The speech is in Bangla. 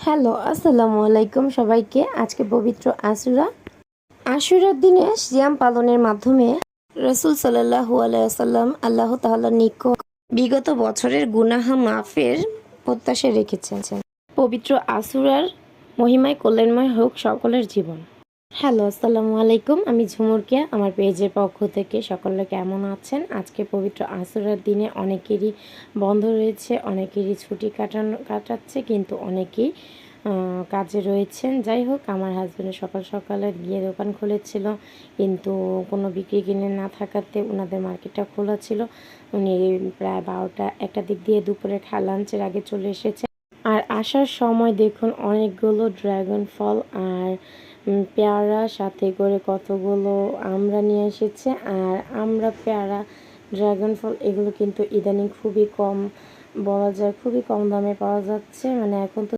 হ্যালো, আসসালামু আলাইকুম সবাইকে। আজকে পবিত্র আশুরার দিনে সিয়াম পালনের মাধ্যমে রাসূল সাল্লাল্লাহু আলাইহি ওয়াসাল্লাম আল্লাহ তাআলার নিকট বিগত বছরের গুনাহ মাফের প্রত্যাশা রেখেছেন। পবিত্র আশুরার মহিমায় কল্যাণময় হোক সকলের জীবন। হ্যালো, আসসালামু আলাইকুম। আমি ঝুমুরকে আমার পেজের পক্ষ থেকে সকলে কেমন আছেন? আজকে পবিত্র আশুরার দিনে অনেকেরই বন্ধ রয়েছে, অনেকেরই ছুটি কাটাচ্ছে, কিন্তু অনেকেই কাজে রয়েছেন। যাই হোক, আমার হাজব্যান্ড সকাল সকালে গিয়ে দোকান খুলেছিল, কিন্তু কোনো বিক্রি কিনে না থাকাতে ওনাদের মার্কেটটা খোলা ছিল। উনি প্রায় 12টা-1টা দিক দিয়ে দুপুরে লাঞ্চের আগে চলে এসেছে। আর আসার সময় দেখুন অনেকগুলো ড্রাগন ফল আর পেয়ারা, সাথে করে কতগুলো আমরা নিয়ে এসেছে। আর আমরা, পেয়ারা, ড্রাগন ফল এগুলো কিন্তু ইদানিং খুবই কম, বলা যায় খুবই কম দামে পাওয়া যাচ্ছে। মানে এখন তো